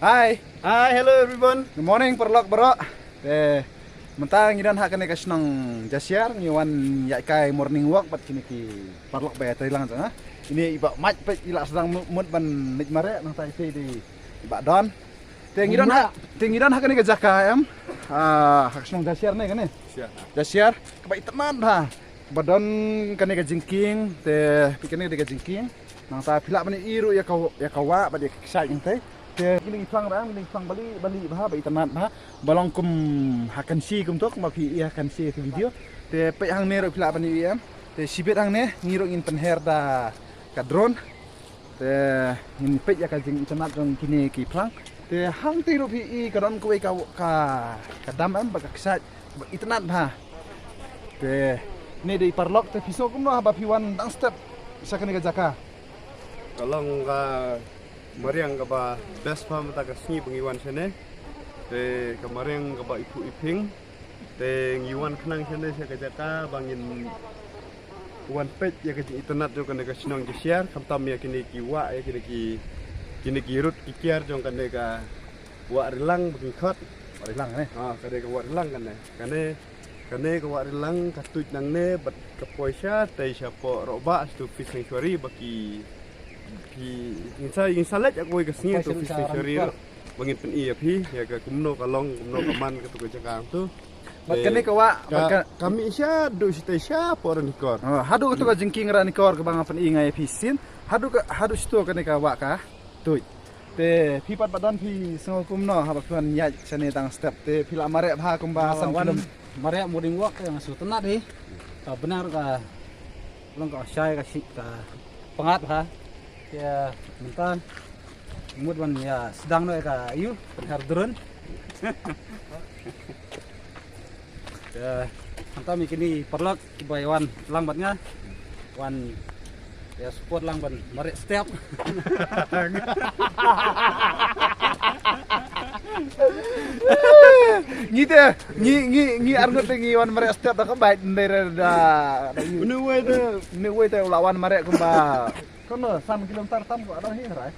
Hi. Hi, hello everyone. Good morning perlok bro. Mentang ngidan hak kene kasnong jasiar ngiwan kai morning walk bat kini ki perlok bay tailang ha. Ini iba mat pe ila sedang mut ban nit mare nang tai di iba don. Tengidan hak kene ke jaka em. Hak kasnong jasiar ne kene. Jasiar kebai teman ha. Badon kene ke jingking pikene de ke jingking. Nang ta pila bani iru ya kawa ba de kisah inte. Giling plang rang giling plang bali bah ba internet bah balong kum hakan si kum tok ma pi hakan si video te pe hang ne ro pila bani em te sibet hang ne ngiro in penher da ka drone te in pe ya ka jing internet jong kini ki plang te hang ti ro pi ka don ko ka dam em ba ka kisah internet bah te ne de parlok te piso kum no ba pi wan dang step sakane ka jaka Kalong Mariang kaba best pam ta kasni pengiwan sene te kemarin kaba ipu iping te ngiwan kenang sene saya kajaka bangin wan page ya ke internet jo kan ka sinong jesiar kamtam ya kini kiwa ya kini rut kikiar jong kan ka wa rilang bagi khot rilang ne kade ka wa rilang kan kane ka wa rilang katut nang ne bat ka poisha te siapo roba stu fish sanctuary baki insa let aku ke sini tu fish sanctuary bangin pen iya pi ya ka kumno kalong kumno kaman ke tu jakang tu kene ka kami isya do sita isya por nikor hadu tu ka jingking ra nikor ke bang pen ingai pisin hadu sto kene ka wa ka tu te pipat badan pi so kumno ha bakwan ya sane tang step te pila mare bha kum ba sam film mare morning walk yang su tenat benar ka long ka syai ka si ka pengat ha ya mentan mud wan ya sedang no ka ayu penhar drone ya antam kini perlak kibayawan langbatnya wan ya support langban mare step ngi arnut ngi wan mare step da ka bai ndere da ne te lawan mare ku ba kono 3 kilometer tam ko ada hi rai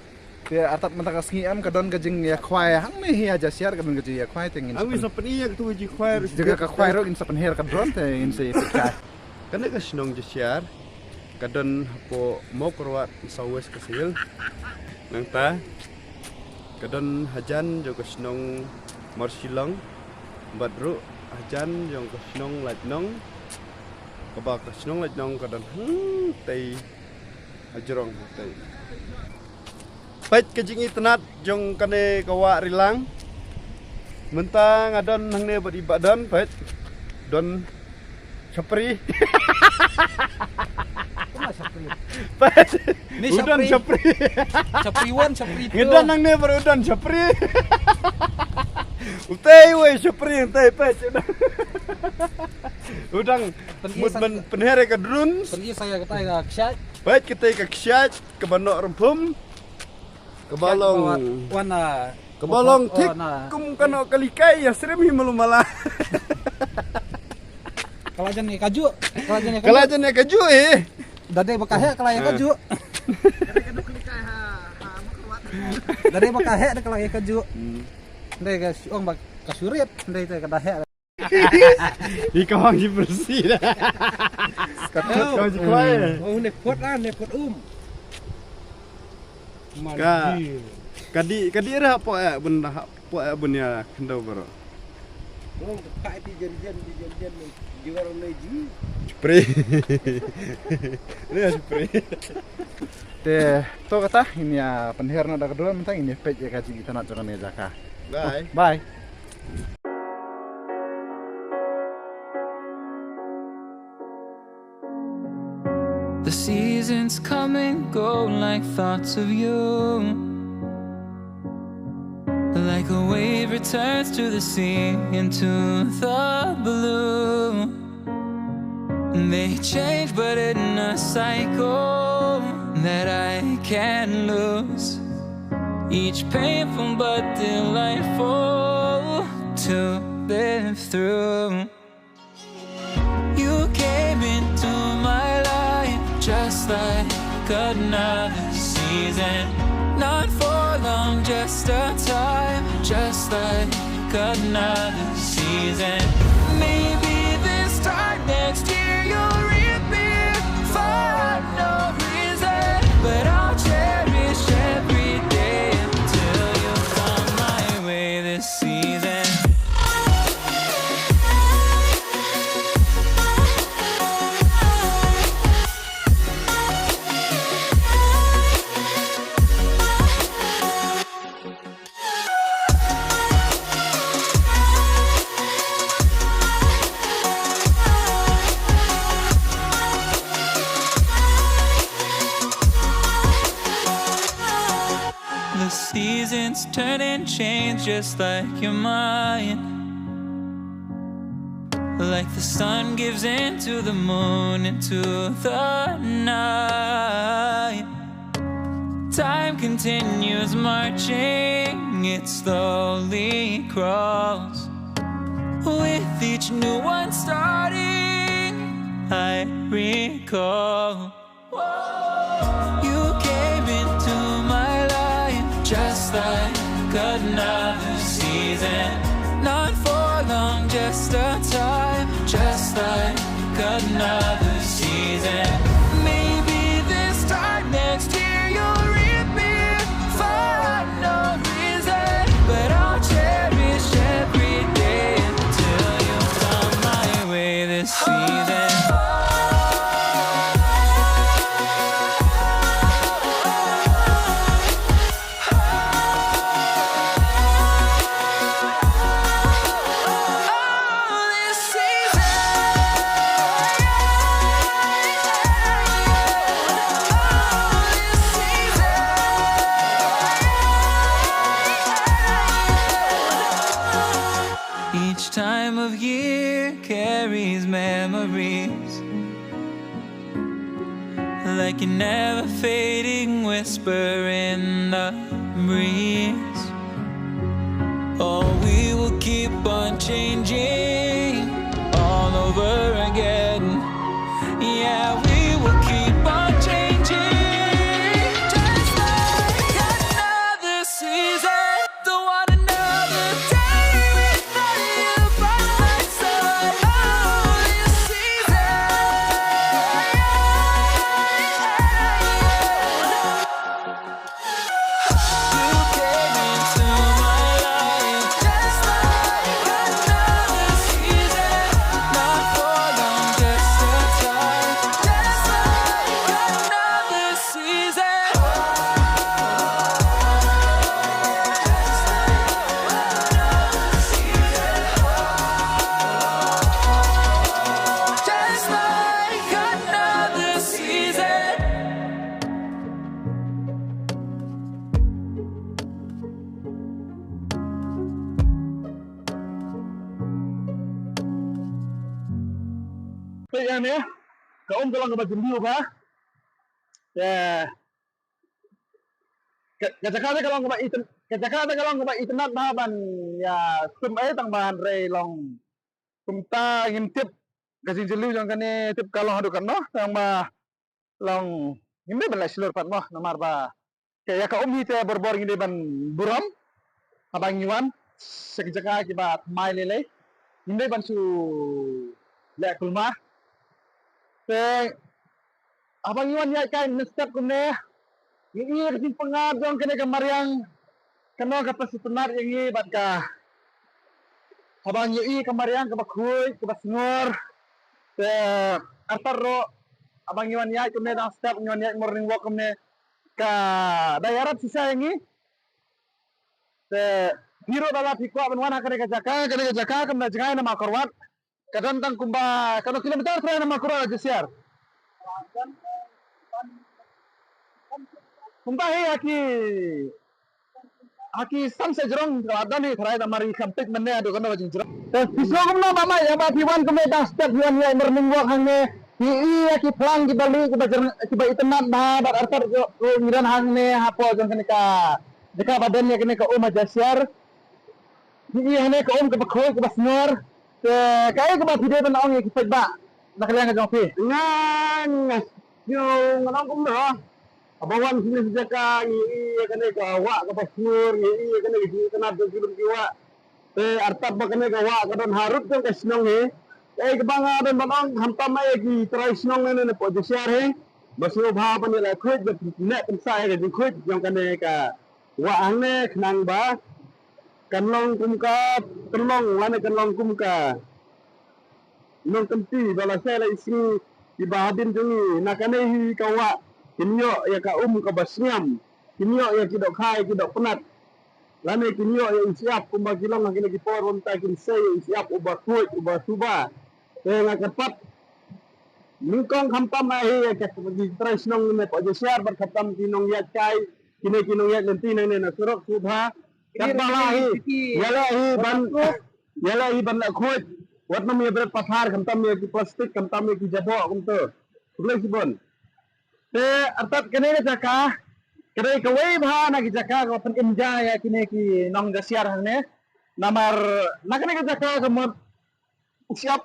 te atat mentaka sngi am kadon ka jing ya khwai hang ne hi aja siar kadon ka jing ya khwai tengin awi sapeni ya tu ji khwai jaga ka khwai ro in sapen her ka dron te in se pika kana ka sinong jesiar kadon po mo korwat sawes kesil nang ta kadon hajan jo ka sinong marsilong badru hajan jong ka sinong latnong kaba ka sinong latnong kadon tei ajrong tei pait kejing itnat jong kane kawa rilang mentang adon nang ne badi badan pait don sapri pait ni udan sapri sapriwan sapri ngedan nang ne berudan sapri utei we sapri utei pait udang mud penhere ka drun pergi saya kata ka ksat baik kita ke kisyat ke banok rempum ke balong wana ke balong tik kum kano kalikai ya serem himalumala kalajan ni kaju kalajan ni kaju dade bakahe kalaya kaju dade bakahe de kalaya kaju ndai ka siong bak kasurit ndai te kadahe ikaw ang bersih dah kau ji kuai oh ne pot kadi ra po ya benda po ya bunya kendau bro oh kai ti jen juara leji spray ini spray te to kata ini ya penher na da kedua mentang ini pej ya kaji kita nak jangan jaka bye The seasons come and go like thoughts of you. Like a wave returns to the sea into the blue. They change but in a cycle that I can't lose. Each painful but delightful to live through. You came into my life just like another season. Not for long, just a time, just like another season. Maybe this time next year you'll reappear for no reason, but I'll cherish every day until you come my way this season. The seasons turn and change just like your mind. Like the sun gives into the moon, into the night. Time continues marching, it slowly crawls. With each new one starting, I recall you came into my life just like another season. Not for long, just a time, just like another season. Maybe this time next year you'll reappear for no reason, but I'll cherish every day until you come my way this season. Each time of year carries memories, like a never fading whisper in the breeze. Oh, we will keep on changing all over again. Yeah, we will keep on changing just like another season. Don't want another day without you by my side. Oh, this season. You came into my life just like another season. Not for long, just a time, just like another season. Just like another season. Vậy em nhé, cậu ông kalau nggak jembil apa? Ya, Jakarta kalau nggak itu, Jakarta kalau nggak itu nak bahan ya tang bahan rey long kumta ngintip kasih jelu jangan kene tip kalau hadu kan no, yang bah long ini belas seluruh pat no, nomor ba. Kayak kau om hite berbor gini ban buram, abang Iwan, sekejaka kibat mai lele, ini ban su lek kulma. Abang Iwan ya kan step kumne ini kasi pangab dong kene kamariang kano kapas tunar ini bat ka abang yui kamariang ka bakhuy ka basngor artar ro abang Iwan ya kumne dang step Iwan ya morning walk kumne ka dayarat sisa ini hero dala pikwa banwan kene ka jaka kumna jangai nama korwat kadang tang kumba kano kilometer tra nama korwat jesiar kumba he aki samse jerong ada nih terakhir damari kampek mana ada kena bajing jerong pisau kumna mama ya ba Iwan kumne dang step Iwan ya morning walk hangne i aki plang ki bali ki bajar ki ba itenat ba bar artar ngiran hangne hapo jong kene ka jeka badan ya kene ka oma jasiar i hane ka om ka bakhoy ka basnor kaya ka ba video ban ong ki pet ba nakaliang ka jong pi ngan yung anong kumno abawan sini sejaka ngi kene ka wa ka pasur ngi kene di kana do kilum kiwa te artab ba kene ka wa ka don harut ka snong he ai ka banga don banong hamta mai ki trai snong ne po jesiar he basio bha pa ni la khoj ba ne kan sai ka di khoj jong kene ka wa ang ne khnang ba kanlong kumka kanlong wane kanlong kumka nong kanti bala sela isi ibadin jungi nakane hi kawa kinyo ya ka ka basnyam kinyo ya kidok khai kidok penat lane kinyo ya siap kumbagilong lagi lagi por unta kin sei siap uba kuit uba suba nga kapat mungkong khamtam ai ya ka di tresnong ne po jesiar bar khatam kinong ya kai kinong ya lenti ne na surok subha kabalahi yalahi ban la kuit wat nam ya berat pathar khamtam ya ki plastik khamtam ya ki jabo kumto tulai sibon te artat kene jaka kene kawai bha na ki jaka ko pen inja ya kine ki nong jasiar hane namar na kene jaka ko mo siap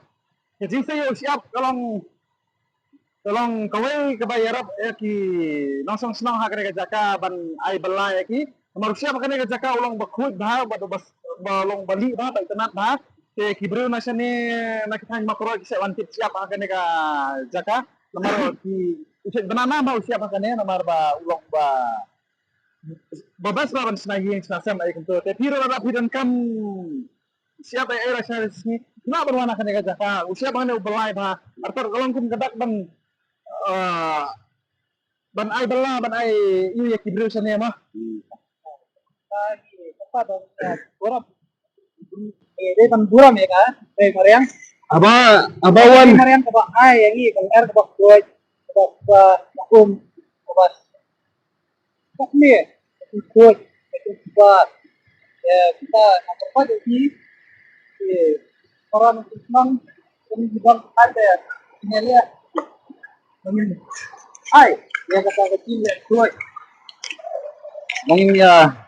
ya jingse yo siap kalong kawai ka bayarap ya ki nong song snong ha kene jaka ban ai bala ya ki namar siap kene jaka ulong bakhut bha bas balong bali bha ta tenat bha te kibru na sene na kitang makro ki se wantip siap ha kene ka jaka namar ki usik banana ba siapa kane namar ba ulok ba babas ba ban snahi yang snasam ai kunto te piro ba pidan kam siapa ai rasa sini na berwana kane ka jaka usia bang ne ubelai ba artor kalong kum kadak ban ai bela ban ai iu ya kibru sane mah apa dong borap ban buram ya ka Marian Abawan Marian ka ba ai yang i kan er ka ba kuat hukum obat ni ikut buat ya kita apa jadi orang senang ini juga ada ini lihat ai ya kata kecil ya kuat mungkin ya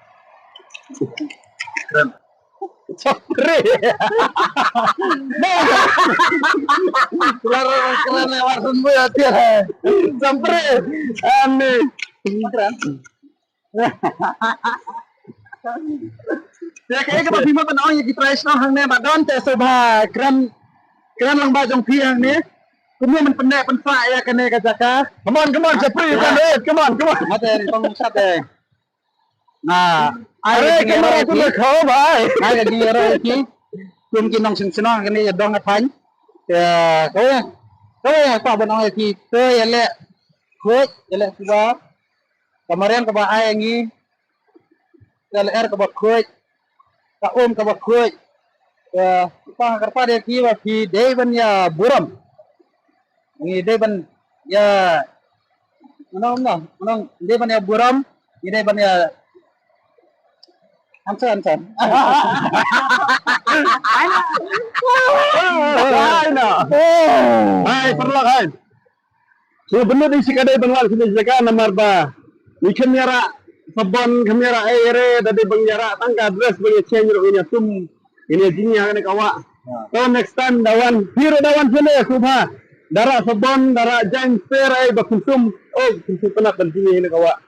keren Sampre. Keren lewat sembu ya dia. Sampre. Aneh. Keren. Ya kayaknya kita bima penong ya kita isno hang ne badon te soba keren lang ba jong pi hang ne. Kumya man pendek penfa ya kene ka jaka. Come on Sapri kan come on. Mate tong sat eh. Nah, are kamera tu le khao bhai. Ai ga di ro ki. Kum ki nong sin sinong kene ya dong athany. Ya, kau pa banong ki te ya le khoj ya le kuba. Kemarin ka ba ai ngi. Ya le er ka ba khoj. Ka ka ba khoj. Ya, pa karpa de ki wa ki devan ya buram. Ngi devan ya manong devan ya buram. Ini devan ya Ansan. Hai, perlu kan? So benar di sikadai bangwal sini jaga nomor ba. Ni kamera sabon kamera air dari bangjara tangga dress bagi change ini tum ini jini akan kawa. So next time dawan hero dawan sini subha. Dara sabon dara jang spare ai bakusum. Oh, kusu penat dan jini ini kawa.